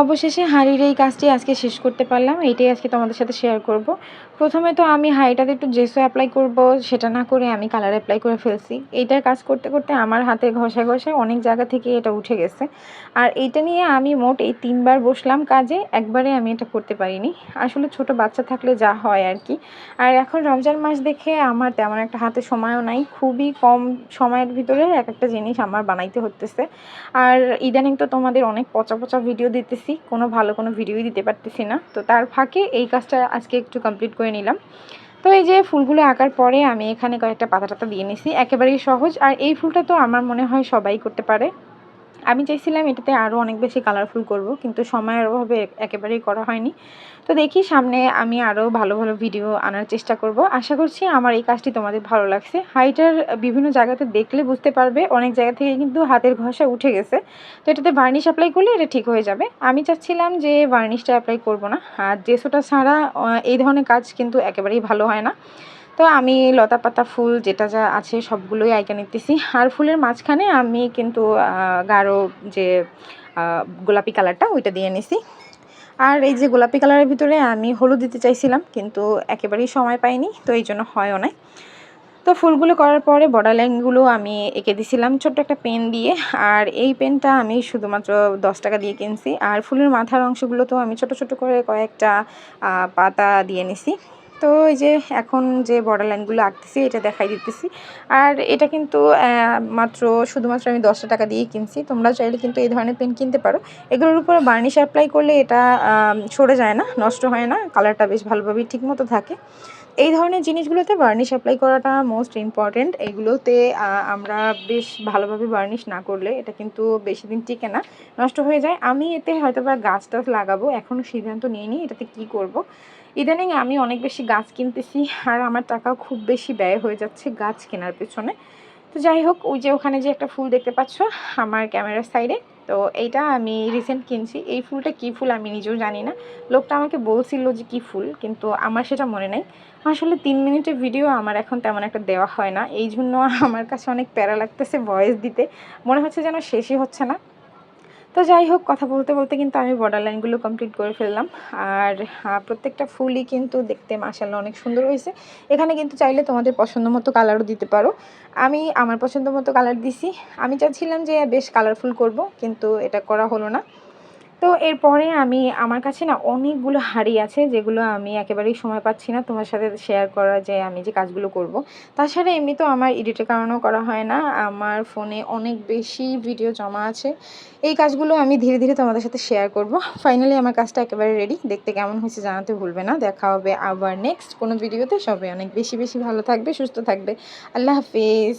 অবশেষে হাঁড়ির এই কাজটি আজকে শেষ করতে পারলাম। এইটাই আজকে তোমাদের সাথে শেয়ার করব। প্রথমে তো আমি হাঁড়িটাতে একটু জেসো অ্যাপ্লাই করব, সেটা না করে আমি কালার অ্যাপ্লাই করে ফেলছি। এইটার কাজ করতে করতে আমার হাতে ঘষায় ঘষায় অনেক জায়গা থেকে এটা উঠে গেছে। আর এইটা নিয়ে আমি মোট এই ৩ বার বসলাম কাজে, একবারে আমি এটা করতে পারিনি। আসলে ছোট বাচ্চা থাকলে যা হয় আর কি। আর এখন রমজান মাস দেখে আমার তেমন একটা হাতে সময়ও নাই, খুবই কম সময়ের ভিতরে এক একটা জিনিস আমার বানাইতে হতেছে। আর ইদানিং তো তোমাদের অনেক পচা পচা ভিডিও দিতেছি, কোনো ভালো কোনো ভিডিওই দিতে পারতেছি না। তো তার ফাঁকে এই কাজটা আজকে একটু কমপ্লিট করে নিলাম। তো এই যে ফুলগুলো আঁকার পরে আমি এখানে কয়েকটা পাতা টাতা দিয়ে নিছি, একেবারেই সহজ। আর এই ফুলটা তো আমার মনে হয় সবাই করতে পারে। আমি চাইছিলাম এটাতে আরও অনেক বেশি কালারফুল করব, কিন্তু সময়ের অভাবে একেবারেই করা হয়নি। তো দেখি সামনে আমি আরও ভালো ভালো ভিডিও আনার চেষ্টা করব। আশা করছি আমার এই কাজটি তোমাদের ভালো লাগছে। হাইটার বিভিন্ন জায়গাতে দেখলে বুঝতে পারবে অনেক জায়গা থেকে কিন্তু হাতের ঘষা উঠে গেছে। তো এটাতে বার্নিশ অ্যাপ্লাই করলে এটা ঠিক হয়ে যাবে। আমি চাচ্ছিলাম যে বার্নিশটা অ্যাপ্লাই করব না, আর জেসোটা ছাড়া এই ধরনের কাজ কিন্তু একেবারেই ভালো হয় না। তো আমি লতা পাতা ফুল যেটা যা আছে সবগুলোই আঁইকা নিতেছি। আর ফুলের মাঝখানে আমি কিন্তু গাঢ় যে গোলাপি কালারটা ওইটা দিয়ে নিছি। আর এই যে গোলাপি কালারের ভিতরে আমি হলুদ দিতে চাইছিলাম, কিন্তু একেবারেই সময় পাইনি, তো এই জন্য হয়ও নাই। তো ফুলগুলো করার পরে বর্ডার লাইনগুলো আমি এঁকে দিছিলাম ছোট্ট একটা পেন দিয়ে। আর এই পেনটা আমি শুধুমাত্র 10 টাকা দিয়ে কিনছি। আর ফুলের মাথার অংশগুলো তো আমি ছোট ছোট করে কয়েকটা পাতা দিয়ে নিছি। তো এই যে এখন যে বর্ডার লাইনগুলো আঁকতেছি এটা দেখাই দিতেছি। আর এটা কিন্তু শুধুমাত্র আমি 10 টাকা দিয়েই কিনছি। তোমরা চাইলে কিন্তু এই ধরনের পেন কিনতে পারো। এগুলোর উপরে বার্নিশ অ্যাপ্লাই করলে এটা সরে যায় না, নষ্ট হয় না, কালারটা বেশ ভালোভাবেই ঠিক মতো থাকে। এই ধরনের জিনিসগুলোতে বার্নিশ অ্যাপ্লাই করাটা মোস্ট ইম্পর্ট্যান্ট। এগুলোতে আমরা বেশ ভালোভাবে বার্নিশ না করলে এটা কিন্তু বেশি দিন টিকে না, নষ্ট হয়ে যায়। আমি এতে হয়তো বা গাছ টাছ লাগাবো, এখনও সিদ্ধান্ত নিইনি এটাতে কী করব। ইদানিং আমি অনেক বেশি গাছ কিনতেছি, আর আমার টাকাও খুব বেশি ব্যয় হয়ে যাচ্ছে গাছ কেনার পেছনে। তো যাই হোক, ওই যে ওখানে যে একটা ফুল দেখতে পাচ্ছ আমার ক্যামেরার সাইডে, তো এইটা আমি রিসেন্ট কিনছি। এই ফুলটা কী ফুল আমি নিজেও জানি না। লোকটা আমাকে বলছিল যে কী ফুল, কিন্তু আমার সেটা মনে নেই। আসলে 3 মিনিটের ভিডিও আমার এখন তেমন একটা দেওয়া হয় না, এই জন্য আমার কাছে অনেক প্যারা লাগতেছে ভয়েস দিতে। মনে হচ্ছে যেন শেষই হচ্ছে না। তো যাই হোক, কথা বলতে বলতে কিন্তু আমি বর্ডার লাইনগুলো কমপ্লিট করে ফেললাম। আর প্রত্যেকটা ফুলই কিন্তু দেখতে মাশাআল্লাহ অনেক সুন্দর হয়েছে। এখানে কিন্তু চাইলে তোমাদের পছন্দ মতো কালারও দিতে পারো। আমি আমার পছন্দ মতো কালার দিছি। আমি চাচ্ছিলাম যে বেশ কালারফুল করব, কিন্তু এটা করা হলো না। তো এরপরে আমার কাছে না অনেকগুলো হাঁড়ি আছে, যেগুলো আমি একেবারেই সময় পাচ্ছি না তোমার সাথে শেয়ার করা, যে আমি যে কাজগুলো করব। তাছাড়া এমনি তো আমার এডিটের কারণেও করা হয় না, আমার ফোনে অনেক বেশি ভিডিও জমা আছে। এই কাজগুলো আমি ধীরে ধীরে তোমাদের সাথে শেয়ার করব। ফাইনালি আমার কাজটা একেবারে রেডি, দেখতে কেমন হয়েছে জানাতে ভুলবে না। দেখা হবে আবার নেক্সট কোনো ভিডিওতে। সবাই অনেক বেশি বেশি ভালো থাকবে, সুস্থ থাকবে। আল্লাহ হাফিজ।